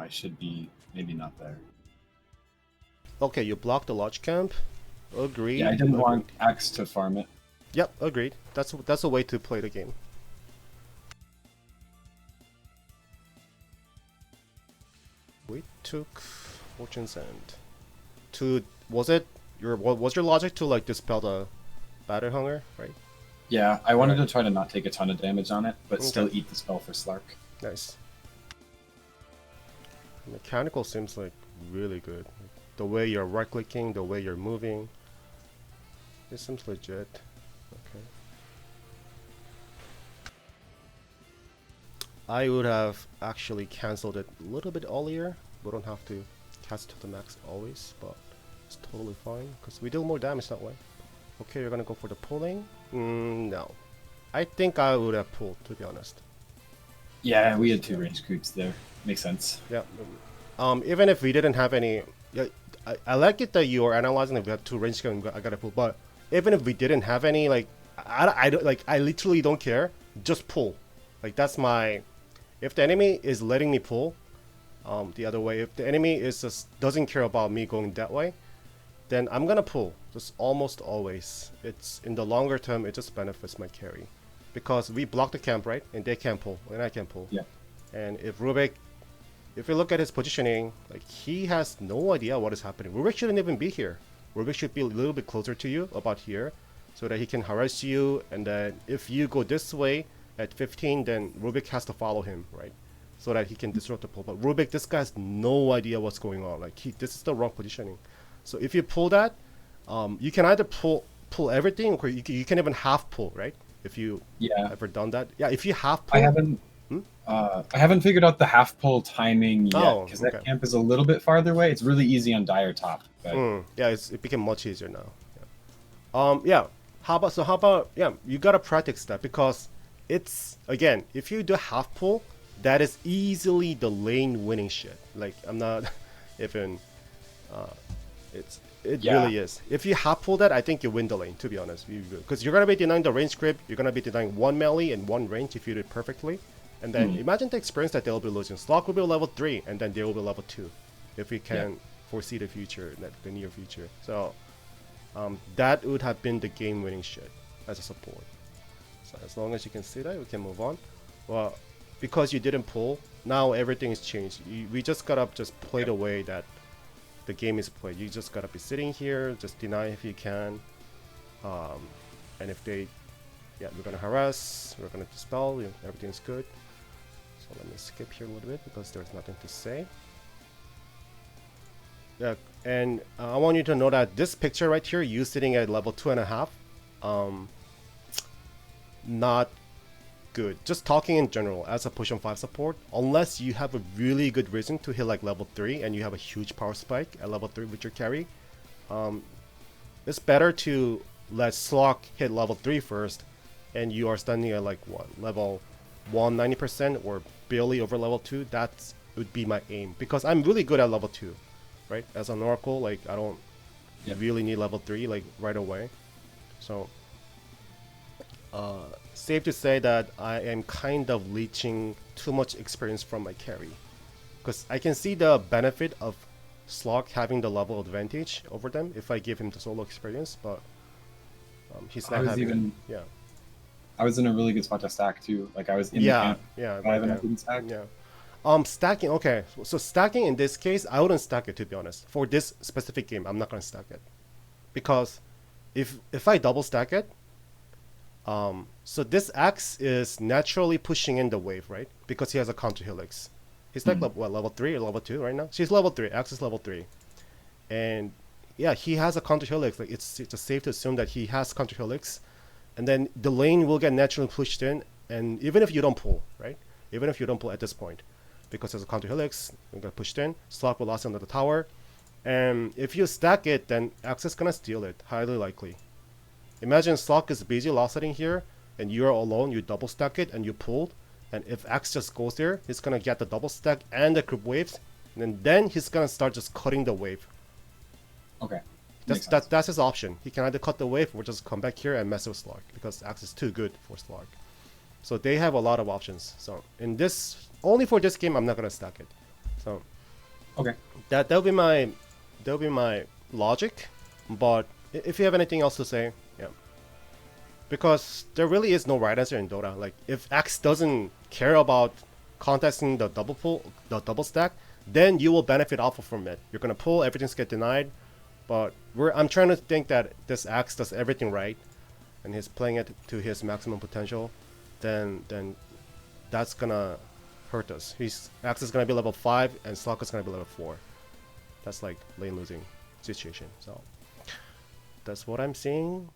I should be maybe not there. Okay, you blocked the large camp. Yeah, I Agreed. didn't want Agreed. X to farm it. Yep, agreed. That's a way to play the game. We took Fortune's End. To was it your what was your logic to like dispel the battle hunger, right? Yeah, I wanted Right. to try to not take a ton of damage on it, but still Okay. eat the spell for Slark. Nice. Mechanical seems like really good. The way you're right clicking, the way you're moving. This seems legit. Okay. I would have actually cancelled it a little bit earlier. We don't have to cast to the max always, but it's totally fine because we deal more damage that way. Okay, you're gonna go for the pulling? No. I think I would have pulled, to be honest. Yeah, we had two range creeps there. Makes sense. Yeah. Even if we didn't have any, yeah, I like it that you are analyzing that we have two range gun. I gotta pull, but even if we didn't have any, like, I don't like. I literally don't care. Just pull. Like that's my. If the enemy is letting me pull, the other way. If the enemy is just doesn't care about me going that way, then I'm gonna pull. Just almost always. It's in the longer term, it just benefits my carry, because we block the camp, right, and they can pull, and I can pull. Yeah. And if Rubik, if you look at his positioning, like he has no idea what is happening. Rubik shouldn't even be here. Rubik should be a little bit closer to you, about here, so that he can harass you. And then if you go this way at 15, then Rubik has to follow him, right? So that he can disrupt the pull. But Rubik, this guy has no idea what's going on. Like this is the wrong positioning. So if you pull that, you can either pull everything, or you can even half pull, right? If you Yeah. ever done that, yeah. If you half I pull, haven't. I haven't figured out the half pull timing yet oh, because okay. that camp is a little bit farther away. It's really easy on Dire Top, but Yeah, it became much easier now. Yeah. How about yeah, you gotta practice that because it's again, if you do half pull, that is easily the lane winning shit. Like I'm not even it yeah, really is. If you half pull that, I think you win the lane, to be honest. Because you're gonna be denying the range grip, you're gonna be denying one melee and one range if you do it perfectly. And then imagine the experience that they'll be losing. Slock will be level 3 and then they will be level 2. If we can foresee the future, the near future. So that would have been the game winning shit as a support. So as long as you can see that, we can move on. Well, because you didn't pull, now everything is changed. We just gotta just play the way that the game is played. You just gotta be sitting here, just deny if you can. And if they, yeah, we're gonna harass, we're gonna dispel, everything's good. So let me skip here a little bit because there's nothing to say. Yeah, and I want you to know that this picture right here, you sitting at level 2.5, not good. Just talking in general as a push on 5 support, unless you have a really good reason to hit like level 3 and you have a huge power spike at level 3 with your carry, it's better to let Slock hit level 3 first and you are standing at like what, level 1 90% or barely over level 2. That would be my aim because I'm really good at level 2, right? As an Oracle, like I don't really need level 3 like right away. So safe to say that I am kind of leeching too much experience from my carry, because I can see the benefit of Slog having the level advantage over them if I give him the solo experience, but he's I not was having even. it. Yeah. I was in a really good spot to stack too. Like I was in the Yeah, camp yeah, 5 and I yeah, didn't stack. yeah. Stacking. Okay, so stacking in this case, I wouldn't stack it, to be honest. For this specific game, I'm not gonna stack it because if I double stack it, so this X is naturally pushing in the wave, right? Because he has a counter helix. He's like level 3 or level 2 right now? She's level 3. X is level 3, and yeah, he has a counter helix. Like it's safe to assume that he has counter helix, and then the lane will get naturally pushed in. And even if you don't pull, right? Even if you don't pull at this point, because there's a counter helix, we get pushed in. Slot will last under the tower, and if you stack it, then X is gonna steal it, highly likely. Imagine Slock is busy last setting here, and you're alone. You double stack it and you pulled, and if X just goes there, he's gonna get the double stack and the group waves, and then he's gonna start just cutting the wave. Okay. That's his option. He can either cut the wave or just come back here and mess with Slog because X is too good for Slog. So they have a lot of options. So in this, only for this game, I'm not gonna stack it. So Okay. that'll be my logic. But if you have anything else to say, yeah. Because there really is no right answer in Dota. Like if X doesn't care about contesting the double pull, the double stack, then you will benefit off of from it. You're gonna pull, everything's get denied. But I'm trying to think that this X does everything right, and he's playing it to his maximum potential. Then that's gonna hurt us. Axe is gonna be level 5 and Slock is gonna be level 4. That's like lane losing situation. So that's what I'm seeing.